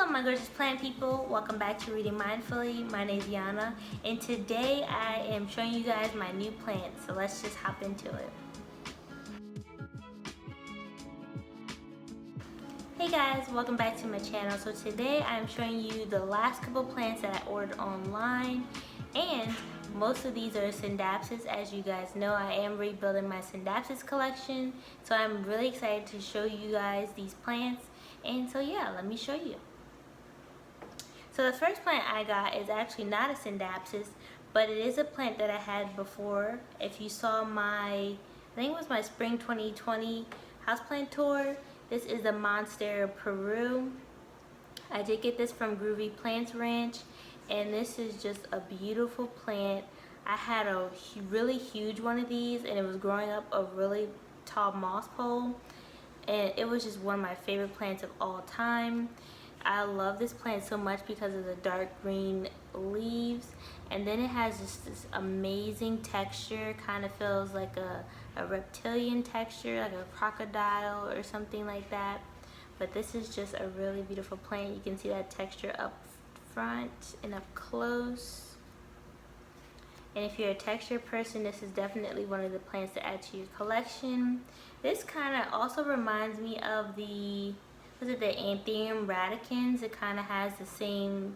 my gorgeous plant people, welcome back to Reading Mindfully. My name is Yana, and today I am showing you guys my new plant, so let's just hop into it. Hey guys, welcome back to my channel. So today I'm showing you the last couple plants that I ordered online, and most of these are Syngonium. As you guys know, I am rebuilding my Syngonium collection, so I'm really excited to show you guys these plants. And so yeah, let me show you. So the first plant I got is actually not a Syngonium, but it is a plant that I had before. If you saw my, I think it was my spring 2020 houseplant tour, this is the Monstera, Peru. I did get this from Groovy Plants Ranch, and this is just a beautiful plant. I had a really huge one of these, and it was growing up a really tall moss pole, and it was just one of my favorite plants of all time. I love this plant so much because of the dark green leaves, and then it has just this amazing texture. Kind of feels like a reptilian texture, like a crocodile or something like that. But this is just a really beautiful plant. You can see that texture up front and up close. And if you're a texture person, this is definitely one of the plants to add to your collection. This kind of also reminds me of the Anthurium radicans. It kind of has the same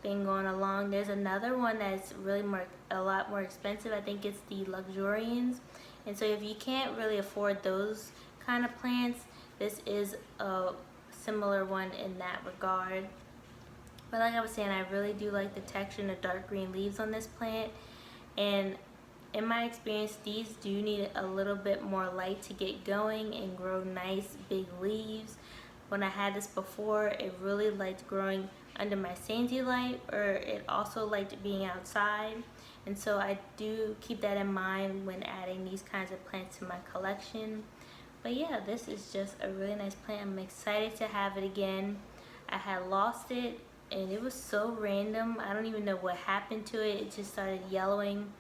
thing going along. There's another one that's really a lot more expensive. I think it's the Luxurians. And so if you can't really afford those kind of plants, this is a similar one in that regard. But like I was saying, I really do like the texture and the dark green leaves on this plant. And in my experience, these do need a little bit more light to get going and grow nice big leaves. When I had this before, it really liked growing under my sandy light, or it also liked being outside. And so I do keep that in mind when adding these kinds of plants to my collection. But yeah, this is just a really nice plant. I'm excited to have it again. I had lost it, and it was so random. I don't even know what happened to it. It just started yellowing.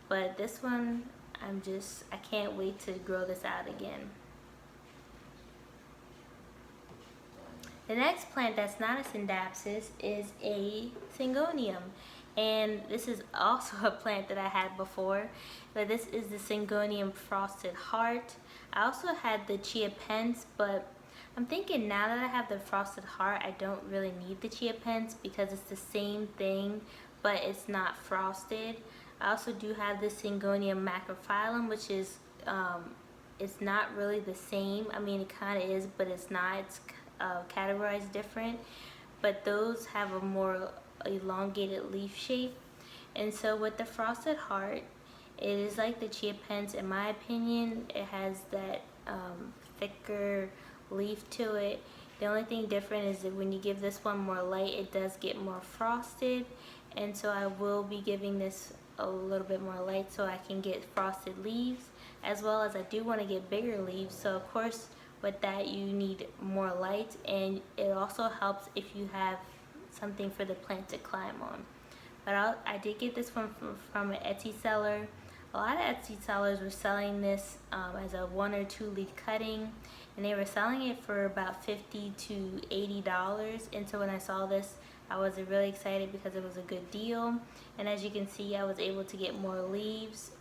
But this one, I can't wait to grow this out again. The next plant that's not a Syngonium is a Syngonium. And this is also a plant that I had before. But this is the Syngonium Frosted Heart. I also had the Chia Pens, but I'm thinking now that I have the Frosted Heart, I don't really need the Chia Pens because it's the same thing, but it's not frosted. I also do have the Syngonium macrophyllum, which is, it's not really the same. I mean, it kind of is, but it's not. It's categorized different. But those have a more elongated leaf shape. And so with the Frosted Heart, it is like the Chia Pens in my opinion. It has that thicker leaf to it. The only thing different is that when you give this one more light, it does get more frosted. And so I will be giving this a little bit more light so I can get frosted leaves, as well as I do want to get bigger leaves. So of course with that you need more light, and it also helps if you have something for the plant to climb on. But I did get this one from an Etsy seller. A lot of Etsy sellers were selling this as a 1 or 2 leaf cutting, and they were selling it for about $50 to $80. And so when I saw this, I was really excited because it was a good deal. And as you can see, I was able to get more leaves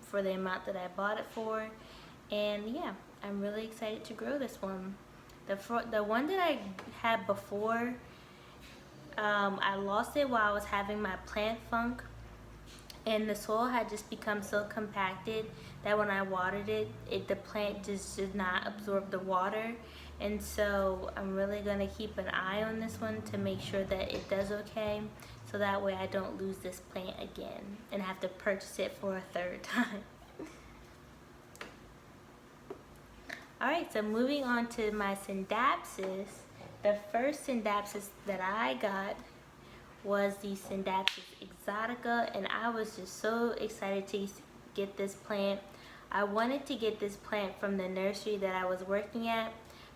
for the amount that I bought it for. And yeah, I'm really excited to grow this one. The one that I had before, I lost it while I was having my plant funk. And the soil had just become so compacted that when I watered it, the plant just did not absorb the water. And so I'm really going to keep an eye on this one to make sure that it does okay, so that way I don't lose this plant again and have to purchase it for a 3rd time. Alright, so moving on to my Syngonium. The first Syngonium that I got was the Syngonium exotica, and I was just so excited to get this plant. I wanted to get this plant from the nursery that I was working at.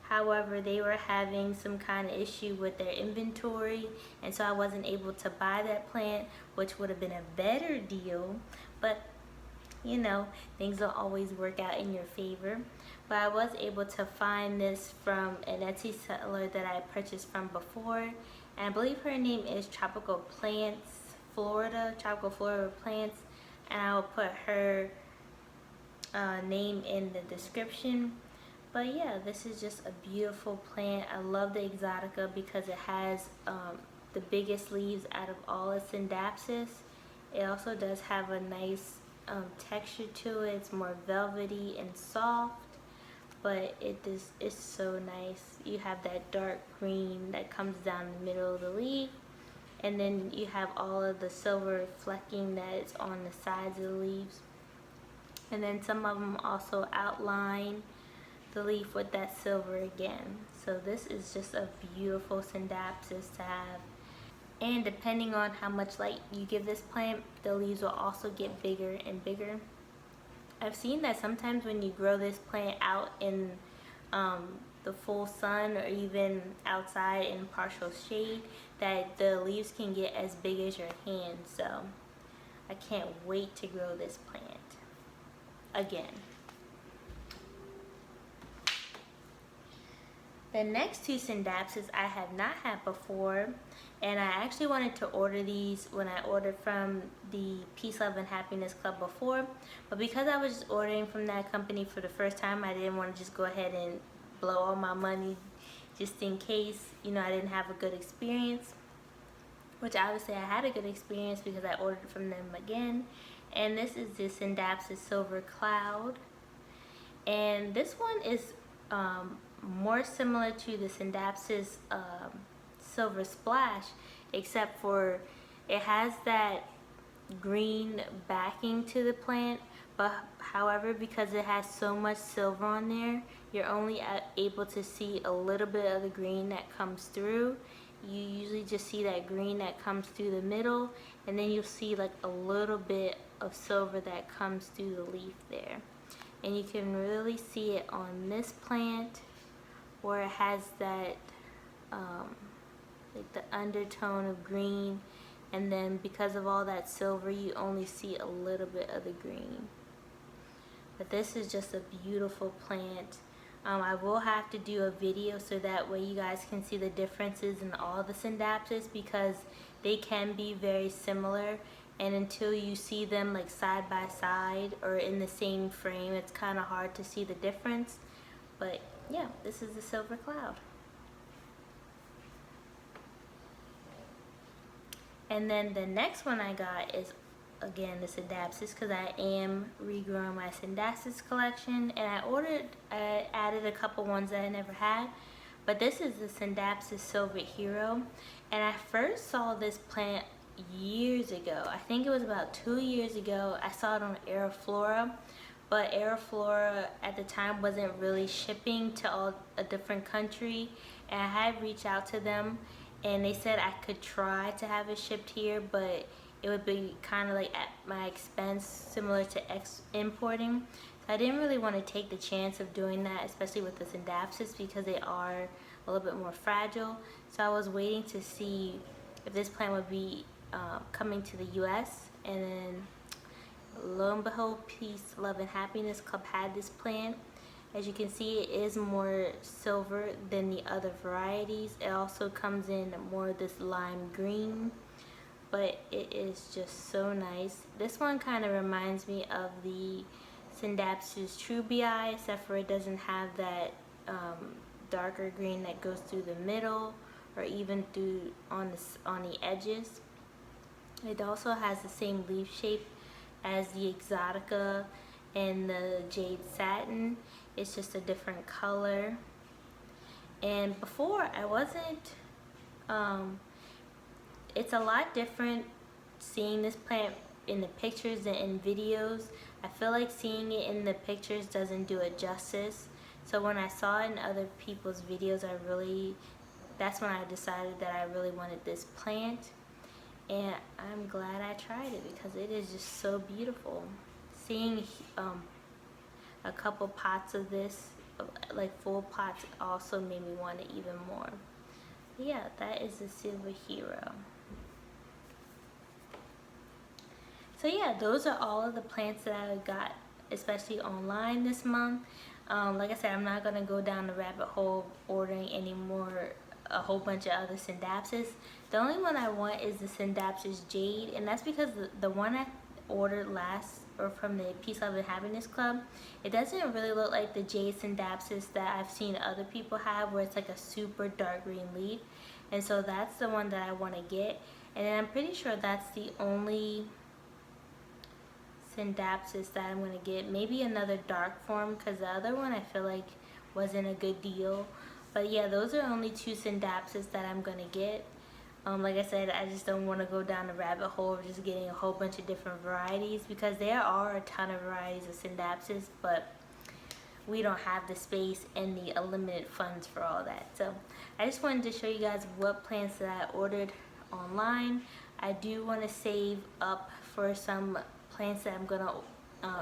However, they were having some kind of issue with their inventory, and so I wasn't able to buy that plant, which would have been a better deal. But you know, things don't always work out in your favor. But I was able to find this from an Etsy seller that I purchased from before. And I believe her name is Tropical Florida Plants. And I will put her name in the description. But yeah, this is just a beautiful plant. I love the exotica because it has the biggest leaves out of all of Syngonium. It also does have a nice texture to it. It's more velvety and soft, but it's so nice. You have that dark green that comes down the middle of the leaf, and then you have all of the silver flecking that is on the sides of the leaves. And then some of them also outline the leaf with that silver again. So this is just a beautiful Syngonium to have. And depending on how much light you give this plant, the leaves will also get bigger and bigger. I've seen that sometimes when you grow this plant out in the full sun or even outside in partial shade, that the leaves can get as big as your hand. So I can't wait to grow this plant again. The next two Syngoniums I have not had before, and I actually wanted to order these when I ordered from the Peace, Love, and Happiness Club before, but because I was just ordering from that company for the first time, I didn't want to just go ahead and blow all my money just in case, you know, I didn't have a good experience, which obviously I had a good experience because I ordered from them again. And this is the Syngonium Silver Cloud, and this one is more similar to the Syngonium Silver Splash, except for it has that green backing to the plant, but however, because it has so much silver on there, you're only able to see a little bit of the green that comes through. You usually just see that green that comes through the middle, and then you'll see like a little bit of silver that comes through the leaf there. And you can really see it on this plant where it has that like the undertone of green, and then because of all that silver you only see a little bit of the green. But this is just a beautiful plant. I will have to do a video so that way you guys can see the differences in all the Syngoniums, because they can be very similar, and until you see them like side by side or in the same frame, it's kind of hard to see the difference. But yeah, this is the Silver Cloud. And then the next one I got is again the Syngonium, because I am regrowing my Syngonium collection, and I added a couple ones that I never had. But this is the Syngonium Silver Hero, and I first saw this plant years ago. I think it was about 2 years ago. I saw it on Aeroflora, but Aeroflora at the time wasn't really shipping to a different country, and I had reached out to them, and they said I could try to have it shipped here, but it would be kind of like at my expense, similar to importing. So I didn't really want to take the chance of doing that, especially with the Syngonium, because they are a little bit more fragile. So I was waiting to see if this plant would be coming to the US, and then lo and behold, Peace, Love, and Happiness Club had this plant. As you can see, it is more silver than the other varieties. It also comes in more of this lime green, but it is just so nice. This one kind of reminds me of the Syngonium True Bi, except for it doesn't have that darker green that goes through the middle or even through on the edges. It also has the same leaf shape as the exotica and the jade satin. It's just a different color. And before I wasn't it's a lot different seeing this plant in the pictures than in videos. I feel like seeing it in the pictures doesn't do it justice. So when I saw it in other people's videos, that's when I decided that I really wanted this plant. And I'm glad I tried it because it is just so beautiful. Seeing a couple pots of this, like full pots, also made me want it even more. But yeah, that is the Silver Hero. So yeah, those are all of the plants that I got, especially online this month. Like I said, I'm not gonna go down the rabbit hole ordering any more, a whole bunch of other Syngoniums. The only one I want is the Scindapsus Jade, and that's because the one I ordered last, or from the Peace, Love, and Happiness Club, it doesn't really look like the Jade Scindapsus that I've seen other people have, where it's like a super dark green leaf. And so that's the one that I want to get. And then I'm pretty sure that's the only Syngonium that I'm going to get. Maybe another dark form, because the other one I feel like wasn't a good deal. But yeah, those are only two Syngonium that I'm going to get. Like I said, I just don't want to go down the rabbit hole of just getting a whole bunch of different varieties, because there are a ton of varieties of Syngonium, but we don't have the space and the unlimited funds for all that. So I just wanted to show you guys what plants that I ordered online. I do want to save up for some plants that I'm gonna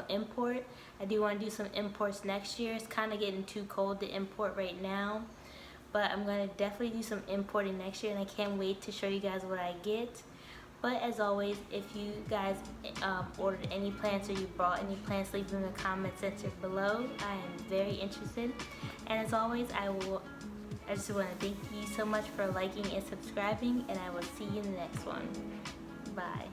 import. I do want to do some imports next year. It's kind of getting too cold to import right now, but I'm gonna definitely do some importing next year, and I can't wait to show you guys what I get. But as always, if you guys ordered any plants or you bought any plants, leave them in the comment section below. I am very interested. And as always, I just want to thank you so much for liking and subscribing, and I will see you in the next one. Bye.